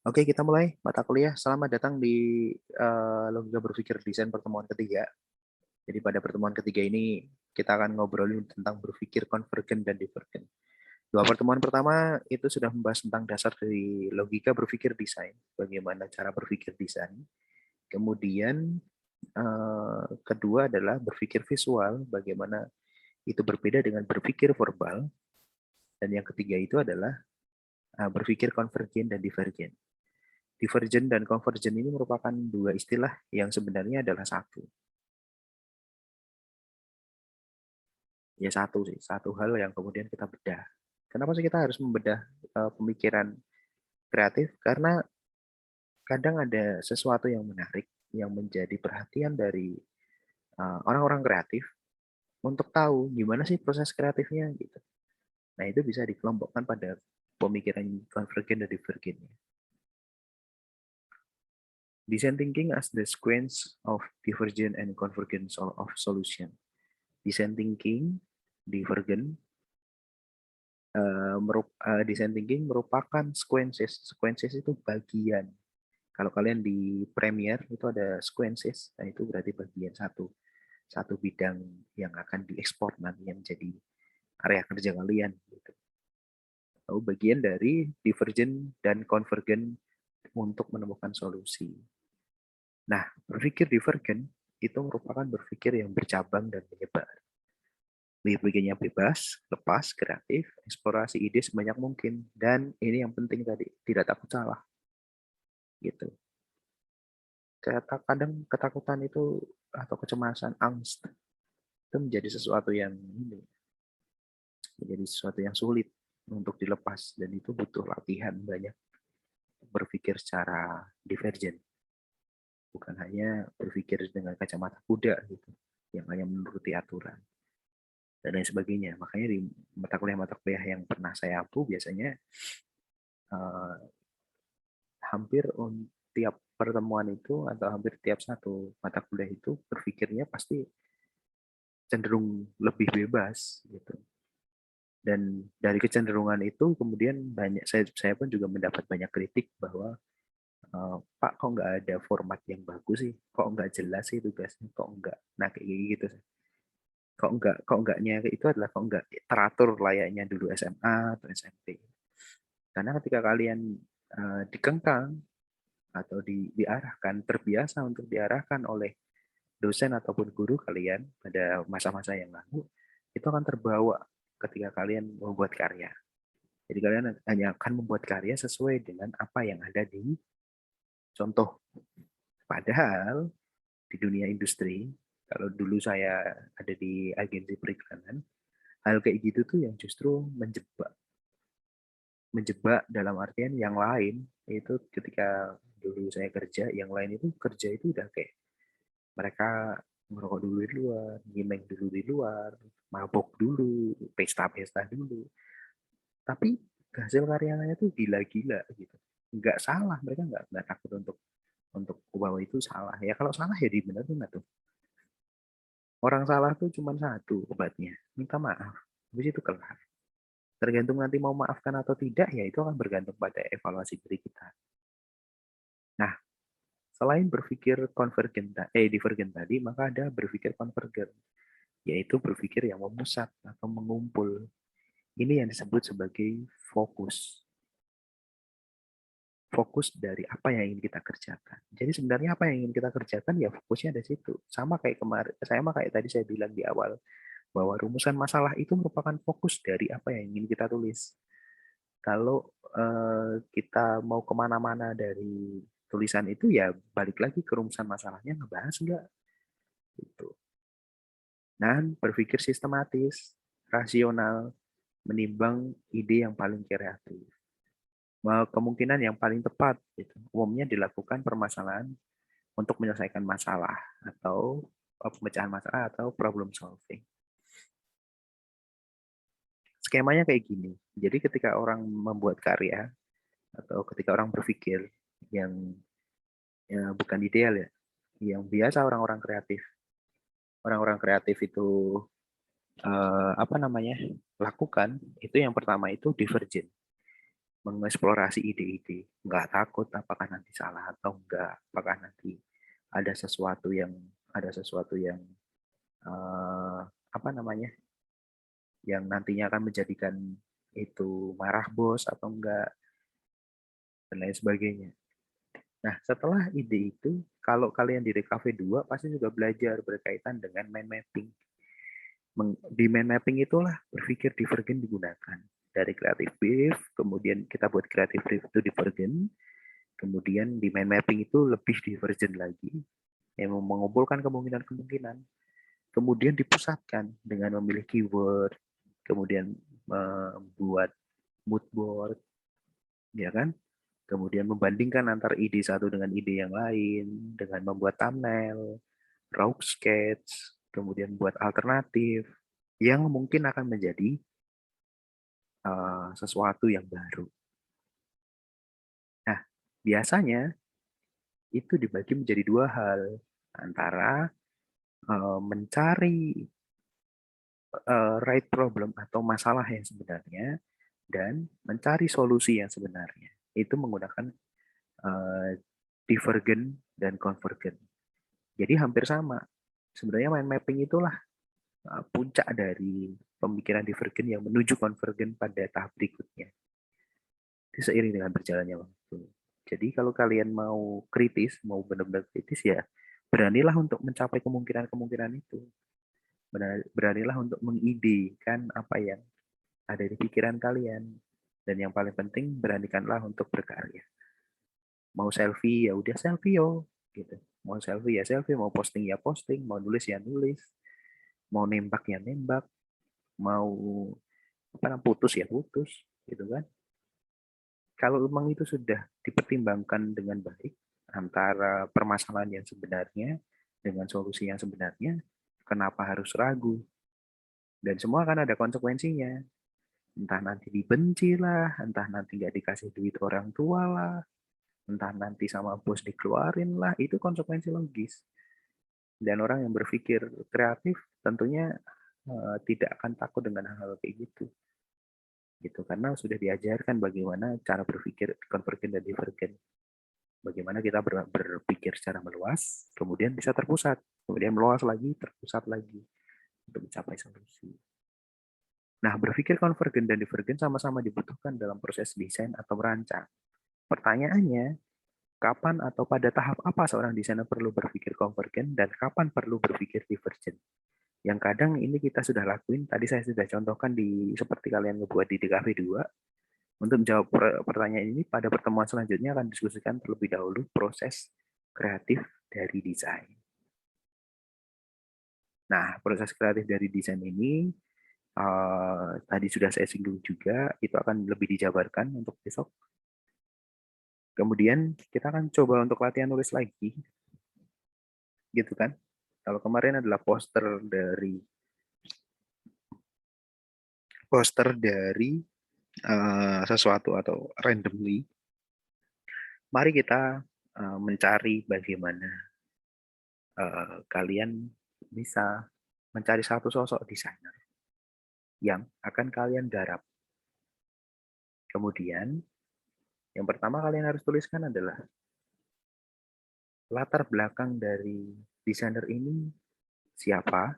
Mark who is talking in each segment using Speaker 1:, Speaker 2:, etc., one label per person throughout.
Speaker 1: Oke, kita mulai mata kuliah. Selamat datang di Logika Berpikir Desain pertemuan ketiga. Jadi pada pertemuan ketiga ini kita akan ngobrolin tentang berpikir konvergen dan divergen. Dua pertemuan pertama itu sudah membahas tentang dasar dari logika berpikir desain, bagaimana cara berpikir desain. Kemudian kedua adalah berpikir visual, bagaimana itu berbeda dengan berpikir verbal. Dan yang ketiga itu adalah berpikir konvergen dan divergen. Divergen dan konvergen ini merupakan dua istilah yang sebenarnya adalah satu. Ya satu sih, satu hal yang kemudian kita bedah. Kenapa sih kita harus membedah pemikiran kreatif? Karena kadang ada sesuatu yang menarik yang menjadi perhatian dari orang-orang kreatif untuk tahu gimana sih proses kreatifnya gitu. Nah, itu bisa dikelompokkan pada pemikiran konvergen dan divergen. Design thinking as the sequence of divergent and convergent of solution. Design thinking, divergent, design thinking merupakan sequences. Sequences itu bagian. Kalau kalian di Premiere itu ada sequences, nah itu berarti bagian satu bidang yang akan diekspor nanti yang menjadi area kerja kalian. Gitu. Lalu bagian dari divergent dan convergent untuk menemukan solusi. Nah, berpikir divergent itu merupakan berpikir yang bercabang dan menyebar. Bikinnya bebas, lepas, kreatif, eksplorasi ide sebanyak mungkin. Dan ini yang penting tadi, tidak takut salah. Gitu. Kadang ketakutan itu atau kecemasan, angst, itu menjadi sesuatu yang ini, menjadi sesuatu yang sulit untuk dilepas. Dan itu butuh latihan banyak. Berpikir secara divergen. Bukan hanya berpikir dengan kacamata kuda gitu, yang hanya menuruti aturan. Dan lain sebagainya. Makanya di mata kuliah yang pernah saya ampu biasanya uh, hampir tiap pertemuan itu atau hampir tiap satu mata kuliah itu berpikirnya pasti cenderung lebih bebas gitu. Dan dari kecenderungan itu kemudian saya pun juga mendapat banyak kritik bahwa Pak kok nggak ada format yang bagus sih, kok nggak jelas sih tugasnya, kok nggak, nah kayak gitu sih. Kok enggaknya itu adalah kok enggak teratur layaknya dulu SMA atau SMP. Karena ketika kalian dikengkang atau diarahkan, terbiasa untuk diarahkan oleh dosen ataupun guru kalian pada masa-masa yang lalu, itu akan terbawa ketika kalian membuat karya. Jadi kalian hanya akan membuat karya sesuai dengan apa yang ada di contoh. Padahal di dunia industri, kalau dulu saya ada di agensi periklanan, hal kayak gitu tuh yang justru menjebak. Menjebak dalam artian yang lain, itu ketika dulu saya kerja, yang lain itu kerja itu udah kayak mereka merokok dulu di luar, gimeng dulu di luar, mabok dulu, pesta-pesta dulu. Tapi hasil karyanya itu gila-gila gitu. Nggak salah, mereka nggak takut untuk bahwa itu salah. Ya kalau salah ya dibenerin tuh. Orang salah tuh cuma satu obatnya, minta maaf. Habis itu kelar. Tergantung nanti mau maafkan atau tidak, ya itu akan bergantung pada evaluasi diri kita. Nah, selain berpikir divergen tadi, maka ada berpikir konvergen, yaitu berpikir yang memusat atau mengumpul. Ini yang disebut sebagai fokus. Fokus dari apa yang ingin kita kerjakan. Jadi sebenarnya apa yang ingin kita kerjakan ya fokusnya ada situ. Sama kayak kemarin, kayak tadi saya bilang di awal bahwa rumusan masalah itu merupakan fokus dari apa yang ingin kita tulis. Kalau kita mau kemana-mana dari tulisan itu ya balik lagi ke rumusan masalahnya ngebahas enggak gitu. Dan berpikir sistematis, rasional, menimbang ide yang paling kreatif. Kemungkinan yang paling tepat gitu. Umumnya dilakukan permasalahan untuk menyelesaikan masalah atau pemecahan masalah atau problem solving. Skemanya kayak gini. Jadi ketika orang membuat karya atau ketika orang berpikir yang ya, bukan ideal ya, yang biasa orang-orang kreatif. Orang-orang kreatif itu apa namanya lakukan itu yang pertama itu divergen. mengeksplorasi ide-ide, nggak takut apakah nanti salah atau enggak, apakah nanti ada sesuatu yang eh, apa namanya, yang nantinya akan menjadikan itu marah bos atau enggak, dan lain sebagainya. Nah, setelah ide itu, kalau kalian di DKV 2 pasti juga belajar berkaitan dengan mind mapping. Di mind mapping itulah berpikir divergen digunakan. Dari creative brief, kemudian kita buat creative brief itu divergen, kemudian di mind mapping itu lebih divergen lagi, yang mengumpulkan kemungkinan-kemungkinan, kemudian dipusatkan dengan memilih keyword, kemudian membuat mood board, ya kan? Kemudian membandingkan antar ide satu dengan ide yang lain, dengan membuat thumbnail, raw sketch, kemudian buat alternatif, yang mungkin akan menjadi sesuatu yang baru. Nah, biasanya itu dibagi menjadi dua hal, antara mencari right problem atau masalah yang sebenarnya, dan mencari solusi yang sebenarnya. Itu menggunakan uh, divergen dan convergen. Jadi hampir sama. Sebenarnya mind mapping itulah puncak dari pemikiran divergen yang menuju konvergen pada tahap berikutnya. Itu seiring dengan berjalannya waktu. Jadi kalau kalian mau kritis, mau benar-benar kritis, ya beranilah untuk mencapai kemungkinan-kemungkinan itu. Beranilah untuk mengidekan apa yang ada di pikiran kalian. Dan yang paling penting, beranikanlah untuk berkarya. Mau selfie, ya udah selfie yo. Gitu. Mau selfie ya selfie, mau posting ya posting, mau nulis ya nulis, mau nembak ya nembak, mau putus ya putus, gitu kan. Kalau memang itu sudah dipertimbangkan dengan baik antara permasalahan yang sebenarnya dengan solusi yang sebenarnya, kenapa harus ragu? Dan semua akan ada konsekuensinya. Entah nanti dibenci lah, entah nanti nggak dikasih duit orang tua lah, entah nanti sama bos dikeluarin lah, itu konsekuensi logis. Dan orang yang berpikir kreatif tentunya tidak akan takut dengan hal-hal kayak gitu. Gitu, karena sudah diajarkan bagaimana cara berpikir konvergen dan divergen. Bagaimana kita berpikir secara meluas, kemudian bisa terpusat, kemudian meluas lagi, terpusat lagi untuk mencapai solusi. Nah, berpikir konvergen dan divergen sama-sama dibutuhkan dalam proses desain atau merancang. Pertanyaannya, kapan atau pada tahap apa seorang desainer perlu berpikir konvergen dan kapan perlu berpikir divergen? Yang kadang ini kita sudah lakuin, tadi saya sudah contohkan di seperti kalian ngebuat di DKV 2. Untuk menjawab pertanyaan ini, pada pertemuan selanjutnya akan diskusikan terlebih dahulu proses kreatif dari desain. Nah, proses kreatif dari desain ini tadi sudah saya singgung juga, itu akan lebih dijabarkan untuk besok. Kemudian kita akan coba untuk latihan nulis lagi, gitu kan? Kalau kemarin adalah poster dari sesuatu atau randomly, mari kita mencari bagaimana kalian bisa mencari satu sosok desainer yang akan kalian garap. Kemudian, yang pertama kalian harus tuliskan adalah latar belakang dari desainer ini siapa,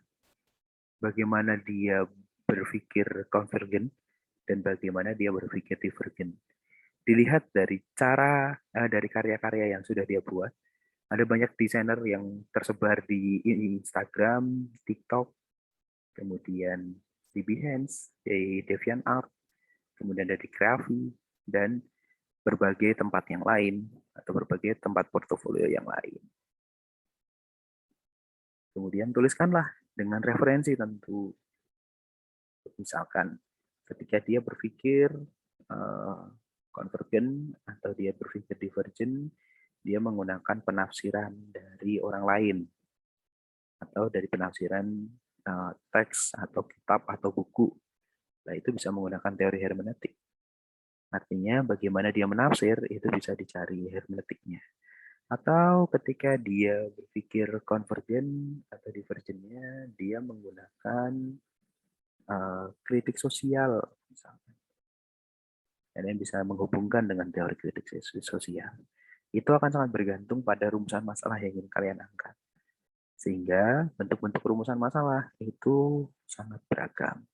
Speaker 1: bagaimana dia berpikir konvergen, dan bagaimana dia berpikir divergen. Dilihat dari dari karya-karya yang sudah dia buat. Ada banyak desainer yang tersebar di Instagram, TikTok, kemudian di Behance, di DeviantArt, kemudian dari Kreavi, dan berbagai tempat yang lain, atau berbagai tempat portofolio yang lain. Kemudian tuliskanlah dengan referensi tentu. Misalkan ketika dia berpikir konvergen atau dia berpikir divergen, dia menggunakan penafsiran dari orang lain atau dari penafsiran teks atau kitab atau buku. Nah, itu bisa menggunakan teori hermeneutik. Artinya bagaimana dia menafsir itu bisa dicari hermeneutiknya. Atau ketika dia berpikir konvergen atau divergennya, dia menggunakan kritik sosial misalnya. Kalian bisa menghubungkan dengan teori kritik sosial. Itu akan sangat bergantung pada rumusan masalah yang ingin kalian angkat. Sehingga bentuk-bentuk rumusan masalah itu sangat beragam.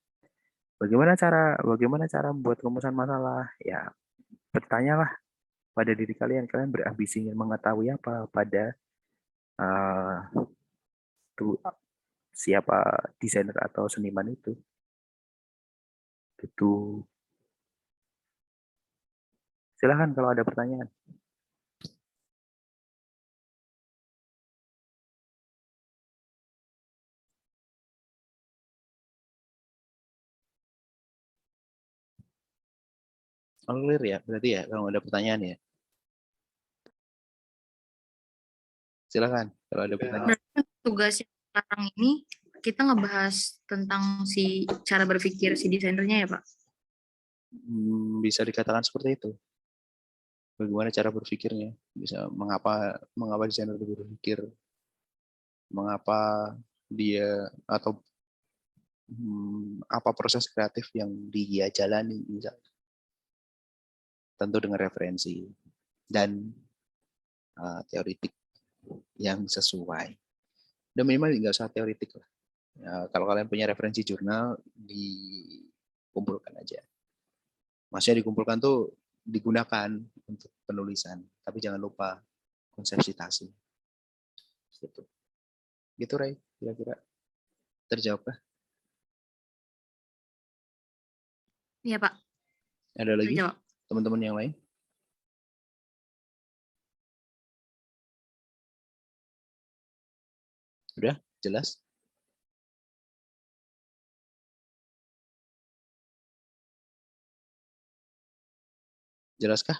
Speaker 1: Bagaimana cara membuat rumusan masalah? Ya, bertanyalah pada diri kalian. Kalian berambisi ingin mengetahui apa pada uh, siapa desainer atau seniman itu. Itu. Silahkan kalau ada pertanyaan. Clear ya, berarti ya kalau ada pertanyaan ya. Silakan kalau ada pertanyaan.
Speaker 2: Berarti tugasnya sekarang ini kita ngebahas tentang si cara berpikir si desainernya ya Pak?
Speaker 1: Bisa dikatakan seperti itu. Bagaimana cara berpikirnya? Bisa mengapa desainer itu berpikir, mengapa dia atau apa proses kreatif yang dia jalani, misalnya. Tentu dengan referensi dan teoritik yang sesuai. Dan memang nggak usah teoritik lah. Ya, kalau kalian punya referensi jurnal, dikumpulkan aja. Maksudnya dikumpulkan tuh digunakan untuk penulisan, tapi jangan lupa konsep citasi. Gitu. Gitu, Ray. Kira-kira terjawab kah?
Speaker 2: Iya Pak.
Speaker 1: Ada lagi
Speaker 2: Terjawab.
Speaker 1: teman-teman yang lain? Udah jelas? Jelaskah?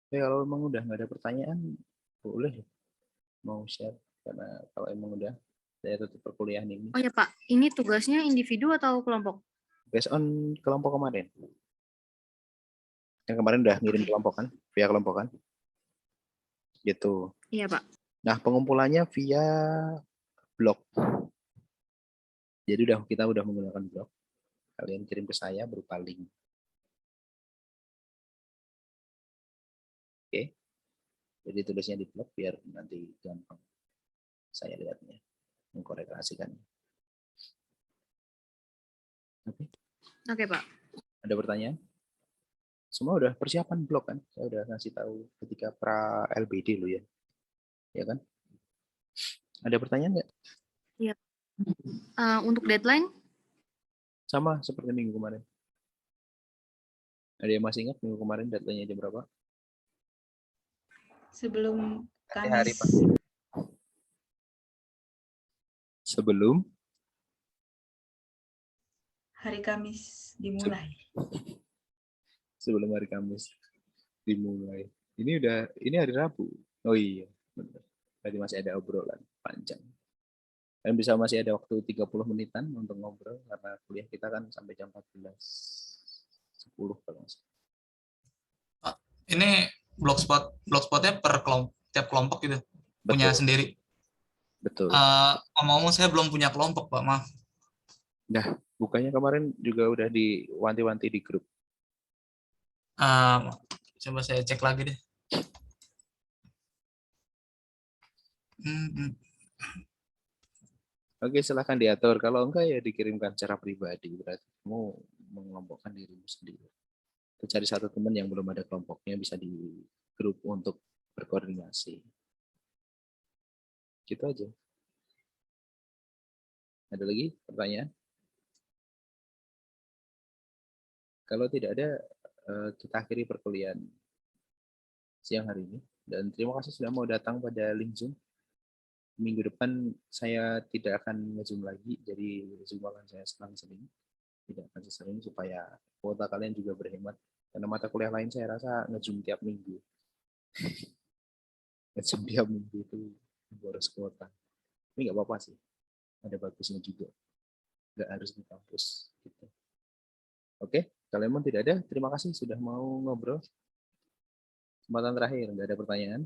Speaker 1: Oke, kalau memang udah nggak ada pertanyaan, boleh mau share. Karena kalau emang udah, saya tutup perkuliahan ini.
Speaker 2: Oh ya Pak, ini tugasnya individu atau kelompok?
Speaker 1: Based on kelompok kemarin. Yang kemarin udah ngirim kelompok kan, via kelompok kan. Gitu.
Speaker 2: Iya Pak.
Speaker 1: Nah, pengumpulannya via blog. Jadi kita udah menggunakan blog. Kalian kirim ke saya berupa link. Oke. Jadi tulisnya di blog biar nanti gampang saya lihatnya, mengkoreksikannya. Oke.
Speaker 2: Oke Pak.
Speaker 1: Ada pertanyaan? Semua udah persiapan blog kan? Saya udah ngasih tahu ketika pra LBD lo ya. Ya kan? Ada pertanyaan nggak?
Speaker 2: Iya. Untuk deadline?
Speaker 1: Sama seperti minggu kemarin. Ada yang masih ingat minggu kemarin deadline-nya jam berapa?
Speaker 3: Sebelum Kamis.
Speaker 1: Hari, Pak. Sebelum
Speaker 3: hari Kamis dimulai.
Speaker 1: Sebelum hari Kamis dimulai. Ini hari Rabu. Oh iya, benar. Berarti masih ada obrolan panjang. Dan bisa masih ada waktu 30 menitan untuk ngobrol karena kuliah kita kan sampai jam 14.10 kalau nggak salah.
Speaker 4: Ini blogspotnya tiap kelompok gitu.
Speaker 1: Betul.
Speaker 4: Punya sendiri.
Speaker 1: Betul.
Speaker 4: Ngomong-ngomong saya belum punya kelompok, Pak, maaf.
Speaker 1: Nah, bukannya kemarin juga udah diwanti-wanti di grup.
Speaker 4: Coba saya cek lagi deh.
Speaker 1: Oke, silahkan diatur. Kalau enggak ya dikirimkan secara pribadi. Berarti kamu mengelompokkan dirimu sendiri. Cari satu teman yang belum ada kelompoknya bisa di grup untuk berkoordinasi. Gitu aja. Ada lagi pertanyaan? Kalau tidak ada, kita akhiri perkuliahan siang hari ini. Dan terima kasih sudah mau datang pada link Zoom. Minggu depan saya tidak akan nge-Zoom lagi, jadi Zoom akan saya selang-seling. Tidak akan sesering supaya kuota kalian juga berhemat. Karena mata kuliah lain saya rasa nge-Zoom tiap minggu. Nge-Zoom tiap minggu itu boros kuota. Ini nggak apa-apa sih. Ada bagusnya juga. Nggak harus di kampus. Gitu. Oke, kalau memang tidak ada, terima kasih sudah mau ngobrol. Kesempatan terakhir, nggak ada pertanyaan?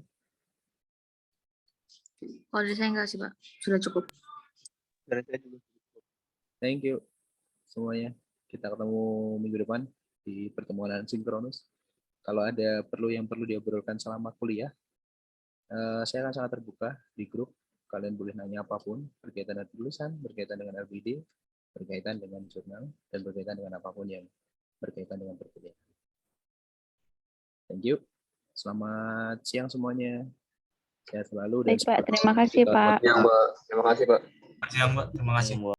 Speaker 2: Kalau dari saya enggak sih Pak, sudah cukup.
Speaker 1: Dari saya juga. Thank you semuanya. Kita ketemu minggu depan di pertemuan sinkronus. Kalau ada yang perlu diobrolkan selama kuliah, saya akan sangat terbuka di grup. Kalian boleh nanya apapun berkaitan dengan tulisan, berkaitan dengan LBD, berkaitan dengan jurnal, dan berkaitan dengan apapun yang berkaitan dengan perkuliahan. Thank you. Selamat siang semuanya. Sehat selalu.
Speaker 5: Baik, Pak. Terima kasih, Pak.
Speaker 6: Terima kasih, Pak.
Speaker 4: Terima kasih, Mbak. Terima kasih.